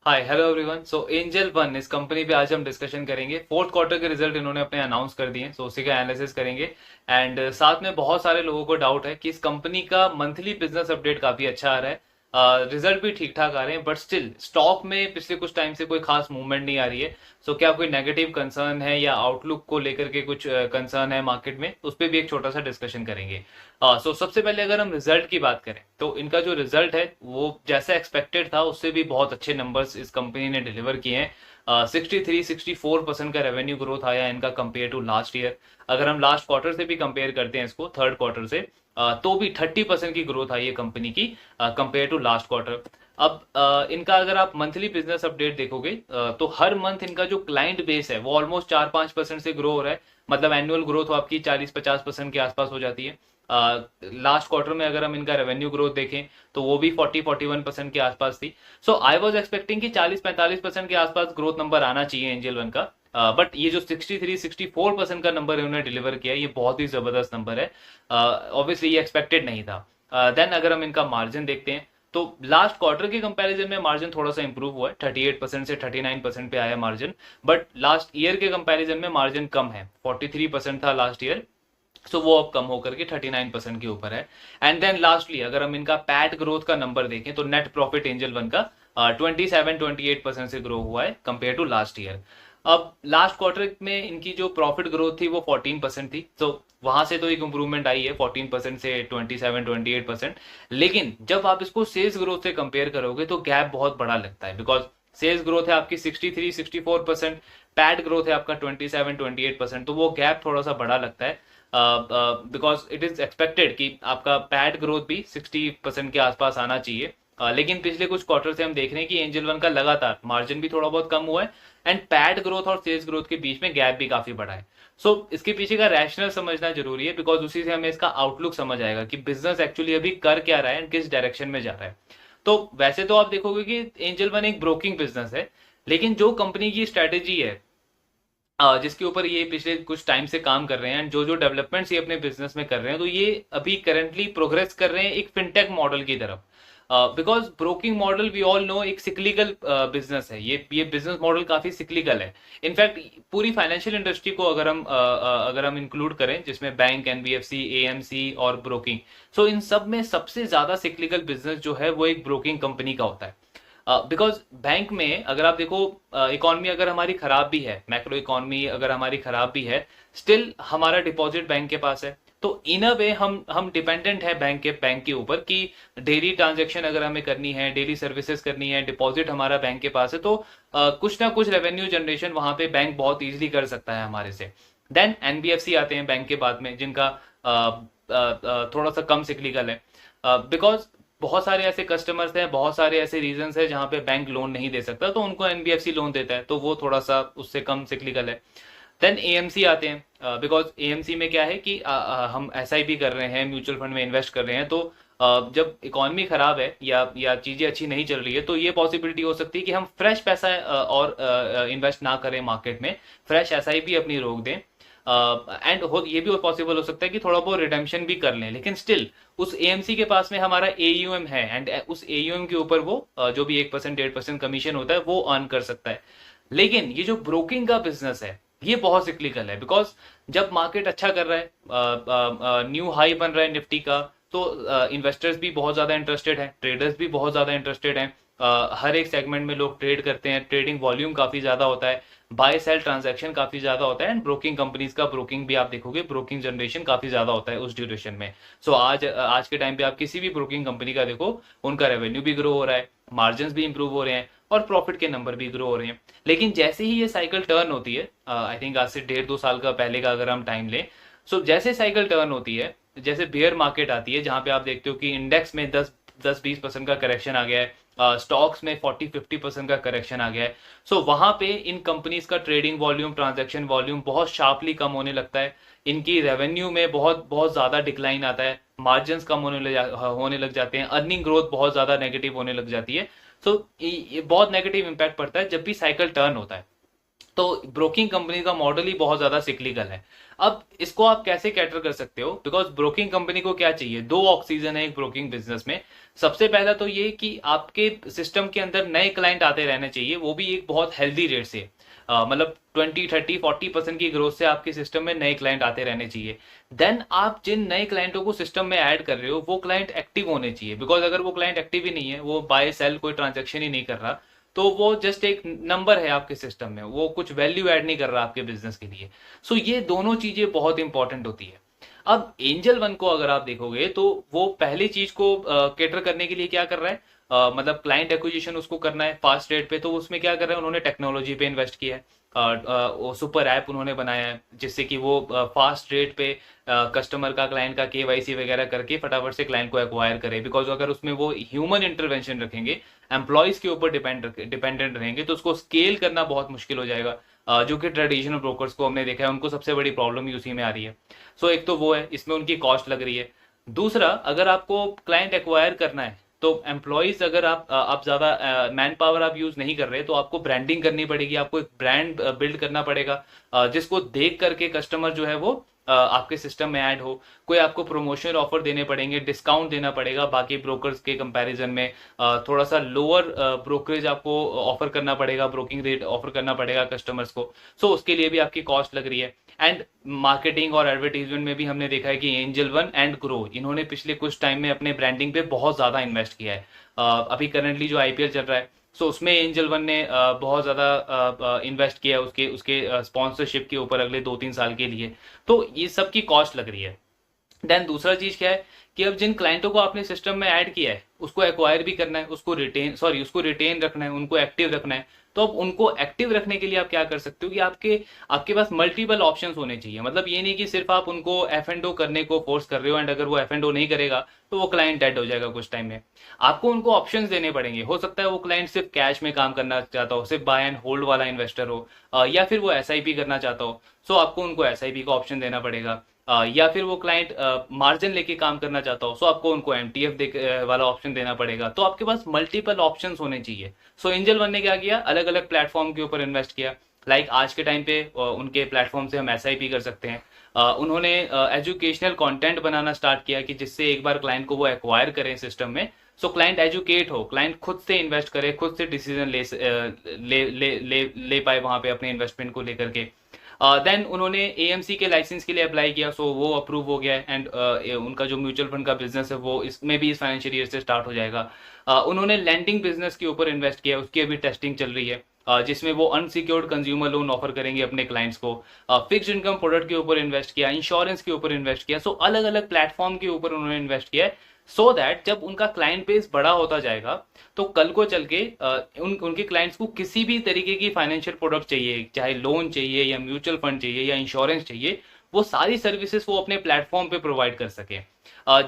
हाय hello everyone. So Angel One इस company पे आज हम डिस्कशन करेंगे। फोर्थ क्वार्टर के रिजल्ट इन्होंने अपने अनाउंस कर दिए, सो उसी का एनालिसिस करेंगे। एंड साथ में बहुत सारे लोगों को डाउट है कि इस कंपनी का मंथली बिजनेस अपडेट काफी अच्छा आ रहा है, रिजल्ट भी ठीक ठाक आ रहे हैं, बट स्टिल स्टॉक में पिछले कुछ टाइम से कोई खास मूवमेंट नहीं आ रही है। सो क्या कोई नेगेटिव कंसर्न है या आउटलुक को लेकर के कुछ कंसर्न है मार्केट में, उस पर भी एक छोटा सा डिस्कशन करेंगे। सो सबसे पहले अगर हम रिजल्ट की बात करें तो इनका जो रिजल्ट है वो जैसा एक्सपेक्टेड था उससे भी बहुत अच्छे नंबर्स इस कंपनी ने डिलीवर किए हैं। 63-64% का रेवेन्यू ग्रोथ आया इनका कंपेयर टू लास्ट ईयर। अगर हम लास्ट क्वार्टर से भी कंपेयर करते हैं इसको थर्ड क्वार्टर से, तो भी 30% की ग्रोथ आई है कंपनी की कंपेयर टू लास्ट क्वार्टर। अब इनका अगर आप मंथली बिजनेस अपडेट देखोगे तो हर मंथ इनका जो क्लाइंट बेस है वो ऑलमोस्ट 4-5% से ग्रो हो रहा है। मतलब एनुअल ग्रोथ आपकी 40-50% के आसपास हो जाती है। लास्ट क्वार्टर में अगर हम इनका रेवेन्यू ग्रोथ देखें तो वो भी 40-41% के आसपास थी। सो आई वाज एक्सपेक्टिंग कि 40-45% के आसपास ग्रोथ नंबर आना चाहिए एंजल वन का, बट ये जो 63-64% का नंबर इन्होंने डिलीवर किया ये बहुत ही जबरदस्त नंबर है। ऑब्वियसली ये एक्सपेक्टेड नहीं था। देन अगर हम इनका मार्जिन देखते हैं तो लास्ट क्वार्टर के कंपैरिजन में मार्जिन थोड़ा सा इंप्रूव हुआ है, 38% से 39% पे आया मार्जिन। बट लास्ट ईयर के कंपैरिजन में मार्जिन कम है, 43% था लास्ट ईयर। सो वो अब कम होकर के 39% के ऊपर है। एंड देन लास्टली अगर हम इनका पैट ग्रोथ का नंबर देखें तो नेट प्रॉफिट एंजल वन का 27-28% से ग्रो हुआ है कंपेयर टू लास्ट ईयर। अब लास्ट क्वार्टर में इनकी जो प्रॉफिट ग्रोथ थी वो 14% थी, तो वहां से तो एक इंप्रूवमेंट आई है 14% से 27-28%। लेकिन जब आप इसको सेल्स ग्रोथ से कंपेयर करोगे तो गैप बहुत बड़ा लगता है, बिकॉज सेल्स ग्रोथ है आपकी 63-64%, पैट ग्रोथ है आपका 27-28%, तो वो गैप थोड़ा सा बड़ा लगता है। बिकॉज इट इज एक्सपेक्टेड कि आपका पैट ग्रोथ भी 60% के आसपास आना चाहिए। लेकिन पिछले कुछ क्वार्टर से हम देख रहे हैं कि एंजल वन का लगातार मार्जिन भी थोड़ा बहुत कम हुआ है एंड पैट ग्रोथ और सेल्स ग्रोथ के बीच में गैप भी काफी बड़ा है। सो इसके पीछे का रैशनल समझना जरूरी है, बिकॉज उसी से हमें इसका आउटलुक समझ आएगा कि बिजनेस एक्चुअली अभी कर क्या रहा है एंड किस डायरेक्शन में जा रहा है। तो वैसे तो आप देखोगे कि एंजल वन एक ब्रोकिंग बिजनेस है, लेकिन जो कंपनी की स्ट्रेटेजी है जिसके ऊपर ये पिछले कुछ टाइम से काम कर रहे हैं एंड जो जो डेवलपमेंट्स ये अपने बिजनेस में कर रहे हैं, तो ये अभी करंटली प्रोग्रेस कर रहे हैं एक फिनटेक मॉडल की तरफ। Because broking model we all know एक सिक्लिकल बिजनेस है, ये बिजनेस मॉडल काफी सिक्लिकल है। इनफैक्ट पूरी फाइनेंशियल इंडस्ट्री को अगर हम इंक्लूड करें जिसमें बैंक, एनबीएफसी, एएमसी और ब्रोकिंग, सो इन सब में सबसे ज्यादा सिक्लिकल बिजनेस जो है वो एक ब्रोकिंग कंपनी का होता है। बिकॉज बैंक में अगर आप देखो, इकोनॉमी अगर हमारी खराब भी है, मैक्रो इकोनॉमी अगर हमारी खराब भी है, स्टिल हमारा डिपॉजिट बैंक के पास है। तो इन अ वे हम डिपेंडेंट है बैंक के ऊपर कि डेली ट्रांजेक्शन अगर हमें करनी है, डेली सर्विसेज करनी है, डिपॉजिट हमारा बैंक के पास है, तो कुछ ना कुछ रेवेन्यू जनरेशन वहां पे बैंक बहुत इजीली कर सकता है हमारे से। देन एनबीएफसी आते हैं बैंक के बाद में, जिनका थोड़ा सा कम सिक्लिकल है, बिकॉज बहुत सारे ऐसे कस्टमर्स हैं, बहुत सारे ऐसे रीजंस हैं जहां पे बैंक लोन नहीं दे सकता, तो उनको एनबीएफसी लोन देता है, तो वो थोड़ा सा उससे कम सिक्लिकल है। देन एएमसी आते हैं, बिकॉज एएमसी में क्या है कि हम एसआईपी कर रहे हैं, म्यूचुअल फंड में इन्वेस्ट कर रहे हैं, तो जब इकोनॉमी खराब है या चीजें अच्छी नहीं चल रही है तो ये पॉसिबिलिटी हो सकती है कि हम फ्रेश पैसा और इन्वेस्ट ना करें मार्केट में, फ्रेश एसआईपी अपनी रोक दें। एंड ये भी पॉसिबल हो सकता है कि थोड़ा बहुत रिडेम्पशन भी कर लें, लेकिन स्टिल उस एएमसी के पास में हमारा एयूएम है एंड उस एयूएम के ऊपर वो जो भी 1% 1.5% कमीशन होता है वो अर्न कर सकता है। लेकिन ये जो ब्रोकिंग का बिजनेस है ये बहुत सिक्लिकल है, बिकॉज जब मार्केट अच्छा कर रहा है, न्यू हाई बन रहा है निफ्टी का, तो इन्वेस्टर्स भी बहुत ज्यादा इंटरेस्टेड हैं, ट्रेडर्स भी बहुत ज्यादा इंटरेस्टेड हैं। हर एक सेगमेंट में लोग ट्रेड करते हैं, ट्रेडिंग वॉल्यूम काफी ज्यादा होता है, बाय सेल ट्रांजैक्शन काफी ज्यादा होता है एंड ब्रोकिंग कंपनीज का ब्रोकिंग भी आप देखोगे, ब्रोकिंग जनरेशन काफी ज्यादा होता है उस ड्यूरेशन में। सो आज के टाइम पे आप किसी भी ब्रोकिंग कंपनी का देखो, उनका रेवेन्यू भी ग्रो हो रहा है, मार्जिन भी इंप्रूव हो रहे हैं और प्रॉफिट के नंबर भी ग्रो हो रहे हैं। लेकिन जैसे ही ये साइकिल टर्न होती है, आई थिंक आज से 1.5-2 साल का पहले का अगर हम टाइम लें, सो जैसे साइकिल टर्न होती है, जैसे बियर मार्केट आती है जहां पे आप देखते हो कि इंडेक्स में 10-20% का करेक्शन आ गया है, स्टॉक्स में 40-50% का करेक्शन आ गया है, सो वहां पे इन कंपनीज का ट्रेडिंग वॉल्यूम, ट्रांजैक्शन वॉल्यूम बहुत शार्पली कम होने लगता है, इनकी रेवेन्यू में बहुत बहुत ज्यादा डिक्लाइन आता है, मार्जिन कम होने लग जाते हैं, अर्निंग ग्रोथ बहुत ज्यादा नेगेटिव होने लग जाती है। सो ये बहुत नेगेटिव इंपैक्ट पड़ता है जब भी साइकिल टर्न होता है। तो ब्रोकिंग कंपनी का मॉडल ही बहुत ज्यादा सिक्लिकल है। अब इसको आप कैसे कैटर कर सकते हो, बिकॉज ब्रोकिंग कंपनी को क्या चाहिए, दो ऑक्सीजन है एक ब्रोकिंग बिजनेस में। सबसे पहला तो ये कि आपके सिस्टम के अंदर नए क्लाइंट आते रहने चाहिए, वो भी एक बहुत हेल्दी रेट से। मतलब 20 30 40% की ग्रोथ से आपके सिस्टम में नए क्लाइंट आते रहने चाहिए। देन आप जिन नए क्लाइंटों को सिस्टम में ऐड कर रहे हो वो क्लाइंट एक्टिव होने चाहिए, बिकॉज अगर वो क्लाइंट एक्टिव ही नहीं है, वो बाय सेल कोई ट्रांजेक्शन ही नहीं कर रहा, तो वो जस्ट एक नंबर है आपके सिस्टम में, वो कुछ वैल्यू ऐड नहीं कर रहा आपके बिजनेस के लिए। सो ये दोनों चीजें बहुत इंपॉर्टेंट होती है। अब एंजल वन को अगर आप देखोगे तो वो पहली चीज को केटर करने के लिए क्या कर रहा है, मतलब क्लाइंट एक्विजिशन उसको करना है फास्ट रेट पे, तो उसमें क्या कर रहे हैं, उन्होंने टेक्नोलॉजी पे इन्वेस्ट किया है। वो सुपर ऐप उन्होंने बनाया है जिससे कि वो फास्ट रेट पे कस्टमर का, क्लाइंट का केवाईसी वगैरह करके फटाफट से क्लाइंट को एक्वायर करे। बिकॉज अगर उसमें वो ह्यूमन इंटरवेंशन रखेंगे, एम्प्लॉयज के ऊपर डिपेंडेंट रहेंगे, तो उसको स्केल करना बहुत मुश्किल हो जाएगा। जो कि ट्रेडिशनल ब्रोकर्स को हमने देखा है, उनको सबसे बड़ी प्रॉब्लम ही उसी में आ रही है। सो एक तो वो है, इसमें उनकी कॉस्ट लग रही है। दूसरा, अगर आपको क्लाइंट एक्वायर करना है तो एम्प्लॉयज, अगर आप ज्यादा मैन पावर आप यूज नहीं कर रहे, तो आपको ब्रांडिंग करनी पड़ेगी, आपको एक ब्रांड बिल्ड करना पड़ेगा, जिसको देख करके कस्टमर जो है वो आपके सिस्टम में ऐड हो। कोई आपको प्रमोशन ऑफर देने पड़ेंगे, डिस्काउंट देना पड़ेगा बाकी ब्रोकर्स के कंपैरिजन में, थोड़ा सा लोअर ब्रोकरेज आपको ऑफर करना पड़ेगा, ब्रोकिंग रेट ऑफर करना पड़ेगा कस्टमर्स को। सो उसके लिए भी आपकी कॉस्ट लग रही है। एंड मार्केटिंग और एडवर्टीजमेंट में भी हमने देखा है कि एंजल वन एंड ग्रो इन्होंने पिछले कुछ टाइम में अपने ब्रांडिंग पे बहुत ज्यादा इन्वेस्ट किया है। अभी करंटली जो आईपीएल चल रहा है, सो उसमें एंजल वन ने बहुत ज्यादा इन्वेस्ट किया है उसके उसके स्पॉन्सरशिप के ऊपर अगले 2 3 साल के लिए। तो ये सब की कॉस्ट लग रही है। देन दूसरा चीज क्या है कि अब जिन क्लाइंटों को आपने सिस्टम में ऐड किया है उसको एक्वायर भी करना है, उसको रिटेन रखना है, उनको एक्टिव रखना है। तो अब उनको एक्टिव रखने के लिए आप क्या कर सकते हो कि आपके आपके पास मल्टीपल ऑप्शंस होने चाहिए। मतलब ये नहीं कि सिर्फ आप उनको एफ एंड ओ करने को फोर्स कर रहे हो, एंड अगर वो एफ एंड ओ नहीं करेगा तो वो क्लाइंट डेड हो जाएगा कुछ टाइम में। आपको उनको ऑप्शंस देने पड़ेंगे। हो सकता है वो क्लाइंट सिर्फ कैश में काम करना चाहता हो, सिर्फ बाय एंड होल्ड वाला इन्वेस्टर हो, या फिर वो एसआईपी करना चाहता हो। सो आपको उनको एसआईपी का ऑप्शन देना पड़ेगा। या फिर वो क्लाइंट मार्जिन लेके काम करना चाहता हो, सो आपको उनको एमटीएफ वाला ऑप्शन देना पड़ेगा। तो आपके पास मल्टीपल ऑप्शंस होने चाहिए। सो एंजल वन ने क्या किया, अलग अलग प्लेटफॉर्म के ऊपर इन्वेस्ट किया। लाइक आज के टाइम पे उनके प्लेटफॉर्म से हम एसआईपी कर सकते हैं। उन्होंने एजुकेशनल कंटेंट बनाना स्टार्ट किया कि जिससे एक बार क्लाइंट को वो एक्वायर करें सिस्टम में, सो क्लाइंट एजुकेट हो, क्लाइंट खुद से इन्वेस्ट करे, खुद से डिसीजन ले पाए वहां पे अपने इन्वेस्टमेंट को लेकर के। देन उन्होंने एएमसी के लाइसेंस के लिए अप्लाई किया, सो वो अप्रूव हो गया। एंड उनका जो म्यूचुअल फंड का बिजनेस है वो इसमें भी इस फाइनेंशियल ईयर से स्टार्ट हो जाएगा। उन्होंने लैंडिंग बिजनेस के ऊपर इन्वेस्ट किया, उसकी अभी टेस्टिंग चल रही है, जिसमें वो अनसिक्योर्ड कंज्यूमर लोन ऑफर करेंगे अपने क्लाइंट्स को। फिक्स्ड इनकम प्रोडक्ट के ऊपर इन्वेस्ट किया, इंश्योरेंस के ऊपर इन्वेस्ट किया। सो अलग अलग प्लेटफॉर्म के ऊपर उन्होंने इन्वेस्ट किया है, सो दैट जब उनका क्लाइंट बेस बड़ा होता जाएगा तो कल को चल के उनके क्लाइंट्स को किसी भी तरीके की फाइनेंशियल प्रोडक्ट चाहिए, चाहे लोन चाहिए या म्यूचुअल फंड चाहिए या इंश्योरेंस चाहिए, वो सारी सर्विसेज वो अपने प्लेटफॉर्म पे प्रोवाइड कर सके।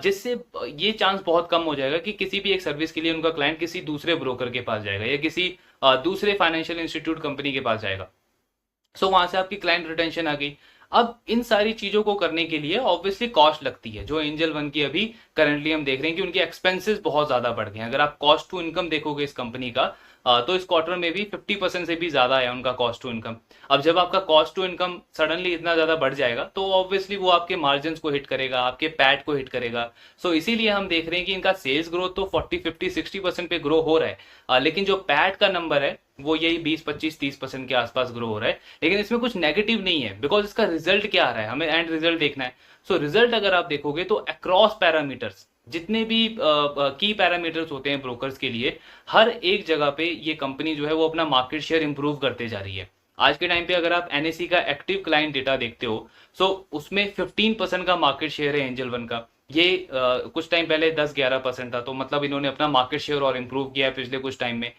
जिससे ये चांस बहुत कम हो जाएगा कि किसी भी एक सर्विस के लिए उनका क्लाइंट किसी दूसरे ब्रोकर के पास जाएगा या किसी दूसरे फाइनेंशियल इंस्टीट्यूट कंपनी के पास जाएगा। सो वहां से आपकी क्लाइंट रिटेंशन आ गई। अब इन सारी चीजों को करने के लिए ऑब्वियसली कॉस्ट लगती है, जो एंजल वन की अभी करंटली हम देख रहे हैं कि उनके एक्सपेंसेस बहुत ज्यादा बढ़ गए हैं। अगर आप कॉस्ट टू इनकम देखोगे इस कंपनी का, तो इस क्वार्टर में भी 50% से भी ज्यादा है उनका कॉस्ट टू इनकम। अब जब आपका कॉस्ट टू इनकम सडनली इतना ज्यादा बढ़ जाएगा तो ऑब्वियसली वो आपके मार्जिन को हिट करेगा, आपके पैट को हिट करेगा। सो इसीलिए हम देख रहे हैं कि इनका सेल्स ग्रोथ तो 40 50 60% पे ग्रो हो रहा है, लेकिन जो पैट का नंबर है वो यही 20 25 30% के आसपास ग्रो हो रहा है। लेकिन इसमें कुछ नेगेटिव नहीं है, बिकॉज इसका रिजल्ट क्या आ रहा है, हमें एंड रिजल्ट देखना है। सो रिजल्ट अगर आप देखोगे तो अक्रॉस पैरामीटर्स, जितने भी की पैरामीटर्स होते हैं ब्रोकर्स के लिए, हर एक जगह पे ये कंपनी जो है वो अपना मार्केट शेयर इंप्रूव करते जा रही है। आज के टाइम पे अगर आप एनएससी का एक्टिव क्लाइंट डेटा देखते हो, सो उसमें 15% का मार्केट शेयर है एंजल वन का। ये कुछ टाइम पहले 10 11% था, तो मतलब इन्होंने अपना मार्केट शेयर और इम्प्रूव किया है पिछले कुछ टाइम में।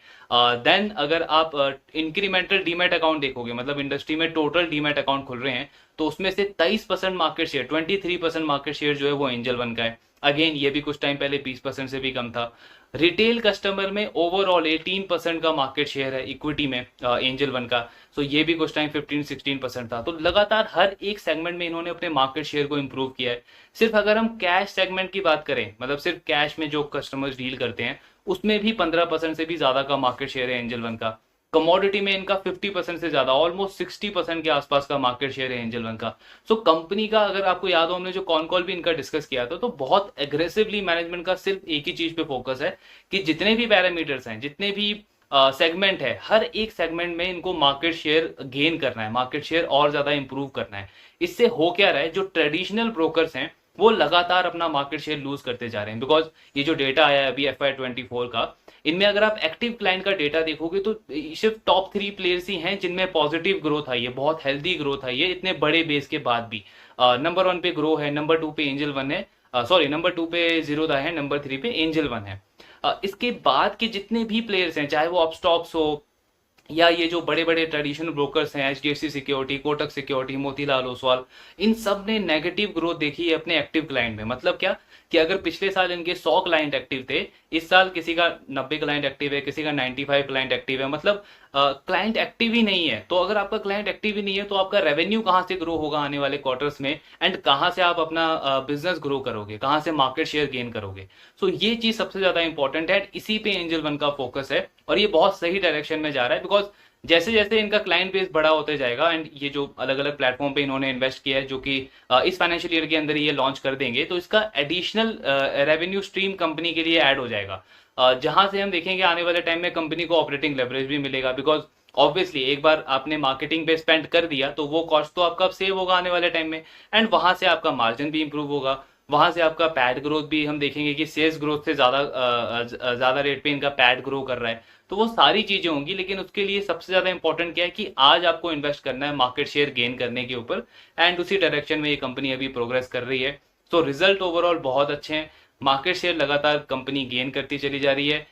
देन अगर आप इंक्रीमेंटल डीमैट अकाउंट देखोगे, मतलब इंडस्ट्री में टोटल डीमैट अकाउंट खुल रहे हैं, तो उसमें से 23% मार्केट शेयर, 23% मार्केट शेयर जो है वो एंजल वन का है। अगेन ये भी कुछ टाइम पहले 20% से भी कम था। रिटेल कस्टमर में ओवरऑल 18% का मार्केट शेयर है इक्विटी में एंजल वन का। सो ये भी कुछ टाइम 15 16% था। तो लगातार हर एक सेगमेंट में इन्होंने अपने मार्केट शेयर को इंप्रूव किया है। सिर्फ अगर हम कैश सेगमेंट की बात करें, मतलब सिर्फ कैश में जो कस्टमर्स डील करते हैं, उसमें भी 15% से भी ज्यादा का मार्केट शेयर है एंजल वन का। कमोडिटी में इनका 50% से ज्यादा, ऑलमोस्ट 60% के आसपास का मार्केट शेयर है एंजल वन का। सो कंपनी का, अगर आपको याद हो, हमने जो कॉन कॉल भी इनका डिस्कस किया था, तो बहुत एग्रेसिवली मैनेजमेंट का सिर्फ एक ही चीज पे फोकस है कि जितने भी पैरामीटर्स हैं, जितने भी सेगमेंट है, हर एक सेगमेंट में इनको मार्केट शेयर गेन करना है, मार्केट शेयर और ज्यादा इंप्रूव करना है। इससे हो क्या रहा है, जो ट्रेडिशनल ब्रोकर्स हैं वो लगातार अपना मार्केट शेयर लूज करते जा रहे हैं। बिकॉज ये जो डेटा आया है अभी FY24 का, इनमें अगर आप एक्टिव क्लाइंट का डेटा देखोगे तो सिर्फ टॉप 3 प्लेयर्स ही हैं जिनमें पॉजिटिव ग्रोथ आई है, बहुत हेल्दी ग्रोथ आई है इतने बड़े बेस के बाद भी। नंबर 1 पे ग्रो है, नंबर 2 पे एंजल वन है, सॉरी नंबर 2 पे जीरोदा है, नंबर 3 पे एंजल वन है। इसके बाद के जितने भी प्लेयर्स हैं, चाहे वो अपस्टॉक्स हो या ये जो बड़े बड़े ट्रेडिशनल ब्रोकर्स हैं, HDFC security, Kotak security, Motilal Oswal, इन सब ने नेगेटिव ग्रोथ देखी है अपने एक्टिव क्लाइंट में। मतलब क्या कि अगर पिछले साल इनके 100 क्लाइंट एक्टिव थे, इस साल किसी का 90 क्लाइंट एक्टिव है, किसी का 95 क्लाइंट एक्टिव है। मतलब क्लाइंट एक्टिव ही नहीं है। तो अगर आपका क्लाइंट एक्टिव ही नहीं है तो आपका रेवेन्यू कहां से ग्रो होगा आने वाले क्वार्टर्स में, एंड कहां से आप अपना बिजनेस ग्रो करोगे, कहां से मार्केट शेयर गेन करोगे। सो ये चीज सबसे ज्यादा इंपॉर्टेंट है, इसी पे एंजल वन का फोकस है और ये बहुत सही डायरेक्शन में जा रहा है। बिकॉज जैसे जैसे इनका क्लाइंट बेस बड़ा होते जाएगा, एंड ये जो अलग अलग प्लेटफॉर्म पे इन्होंने इन्वेस्ट किया है, जो कि इस फाइनेंशियल ईयर के अंदर ये लॉन्च कर देंगे, तो इसका एडिशनल रेवेन्यू स्ट्रीम कंपनी के लिए ऐड हो जाएगा, जहां से हम देखेंगे आने वाले टाइम में कंपनी को ऑपरेटिंग लेवरेज भी मिलेगा। बिकॉज ऑब्वियसली एक बार आपने मार्केटिंग पे स्पेंड कर दिया तो वो कॉस्ट तो आपका सेव होगा आने वाले टाइम में, एंड वहां से आपका मार्जिन भी इंप्रूव होगा, वहां से आपका पैड ग्रोथ भी हम देखेंगे कि सेल्स ग्रोथ से ज्यादा रेट पे इनका पैड ग्रो कर रहा है। तो वो सारी चीजें होंगी, लेकिन उसके लिए सबसे ज्यादा इंपॉर्टेंट क्या है कि आज आपको इन्वेस्ट करना है मार्केट शेयर गेन करने के ऊपर, एंड उसी डायरेक्शन में ये कंपनी अभी प्रोग्रेस कर रही है। सो रिजल्ट ओवरऑल बहुत अच्छे हैं, मार्केट शेयर लगातार कंपनी गेन करती चली जा रही है।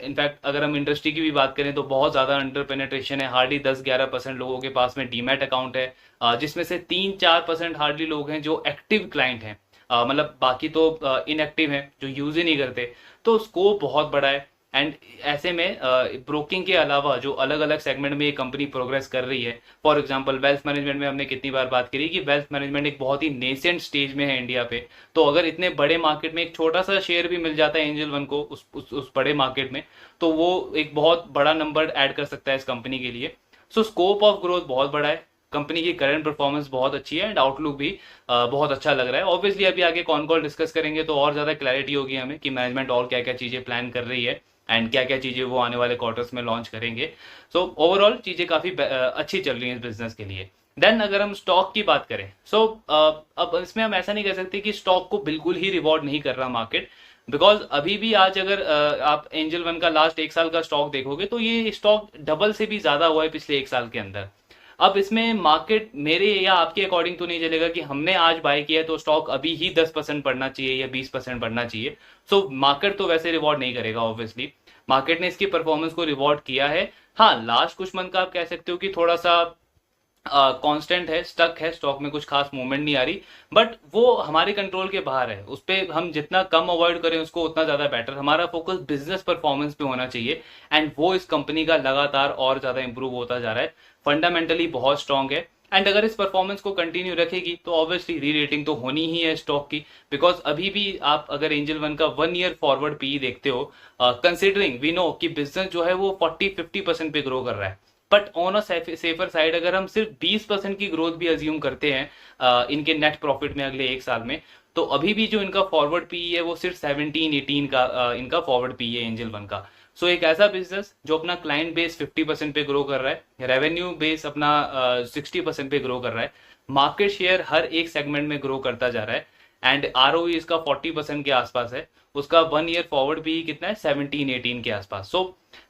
इनफैक्ट अगर हम इंडस्ट्री की भी बात करें तो बहुत ज्यादा अंडर पेनेट्रेशन है, हार्डली 10-11% लोगों के पास में डीमैट अकाउंट है, जिसमें से 3-4% हार्डली लोग हैं जो एक्टिव क्लाइंट हैं, मतलब बाकी तो इनएक्टिव हैं जो यूज ही नहीं करते। तो स्कोप बहुत बड़ा है, एंड ऐसे में ब्रोकिंग के अलावा जो अलग अलग सेगमेंट में ये कंपनी प्रोग्रेस कर रही है, फॉर एग्जांपल वेल्थ मैनेजमेंट में हमने कितनी बार बात करी कि वेल्थ मैनेजमेंट एक बहुत ही नेसेंट स्टेज में है इंडिया पे। तो अगर इतने बड़े मार्केट में एक छोटा सा शेयर भी मिल जाता है एंजल वन को उस बड़े मार्केट में, तो वो एक बहुत बड़ा नंबर ऐड कर सकता है इस कंपनी के लिए। सो स्कोप ऑफ ग्रोथ बहुत बड़ा है, कंपनी की करंट परफॉर्मेंस बहुत अच्छी है, एंड आउटलुक भी बहुत अच्छा लग रहा है। ऑब्वियसली अभी आगे कॉन कॉल डिस्कस करेंगे तो और ज्यादा क्लैरिटी होगी हमें कि मैनेजमेंट और क्या क्या चीजें प्लान कर रही है, एंड क्या क्या चीजें वो आने वाले क्वार्टर्स में लॉन्च करेंगे। सो ओवरऑल चीजें काफी अच्छी चल रही हैं इस बिजनेस के लिए। देन अगर हम स्टॉक की बात करें, सो अब इसमें हम ऐसा नहीं कह सकते कि स्टॉक को बिल्कुल ही रिवॉर्ड नहीं कर रहा मार्केट। बिकॉज अभी भी आज अगर आप एंजल वन का लास्ट 1 साल का स्टॉक देखोगे तो ये स्टॉक डबल से भी ज्यादा हुआ है पिछले 1 साल के अंदर। अब इसमें मार्केट मेरे या आपके अकॉर्डिंग तो नहीं चलेगा कि हमने आज बाय किया तो स्टॉक अभी ही 10% बढ़ना चाहिए या 20% बढ़ना चाहिए। सो मार्केट तो वैसे रिवॉर्ड नहीं करेगा ऑब्वियसली, मार्केट ने इसकी परफॉर्मेंस को रिवॉर्ड किया है। हाँ, लास्ट कुछ मंथ का आप कह सकते हो कि थोड़ा सा कांस्टेंट है, स्टक है, स्टॉक में कुछ खास मूवमेंट नहीं आ रही, बट वो हमारे कंट्रोल के बाहर है। उस पर हम जितना कम अवॉइड करें उसको उतना ज्यादा बेटर। हमारा फोकस बिजनेस परफॉर्मेंस पे होना चाहिए, एंड वो इस कंपनी का लगातार और ज्यादा इंप्रूव होता जा रहा है, फंडामेंटली बहुत स्ट्रांग है। एंड अगर इस परफॉर्मेंस को कंटिन्यू रखेगी तो ऑब्वियसली री रेटिंग तो होनी ही है स्टॉक की। बिकॉज अभी भी आप अगर एंजल वन का 1 ईयर फॉरवर्ड पी देखते हो, कंसिडरिंग वी नो कि बिजनेस जो है वो 40-50% पे ग्रो कर रहा है, but on a safer side अगर हम सिर्फ 20% की ग्रोथ भी अज्यूम करते हैं इनके नेट प्रॉफिट में अगले 1 साल में, तो अभी भी जो इनका फॉरवर्ड पी है वो सिर्फ 17-18 का इनका फॉरवर्ड पी है एंजल वन का। सो एक ऐसा बिजनेस जो अपना क्लाइंट बेस 50% पे ग्रो कर रहा है, रेवेन्यू बेस अपना 60% पे ग्रो कर रहा है, मार्केट शेयर हर एक सेगमेंट में ग्रो करता जा रहा है, एंड ROE इसका 40% के आसपास है, उसका 1 ईयर फॉरवर्ड भी कितना है 17-18 के आसपास। सो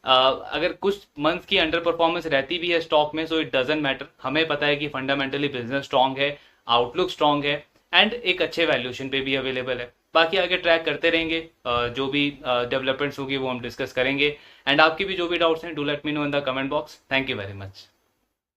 अगर कुछ मंथ की अंडर परफॉर्मेंस रहती भी है स्टॉक में, सो इट डजेंट मैटर, हमें पता है कि फंडामेंटली बिजनेस स्ट्रांग है, आउटलुक स्ट्रांग है, एंड एक अच्छे वैल्यूएशन पे भी अवेलेबल है। बाकी आगे ट्रैक करते रहेंगे, जो भी डेवलपमेंट्स होगी वो हम डिस्कस करेंगे, एंड आपकी भी जो भी डाउट्स हैं do let me know in the comment box. Thank you very much.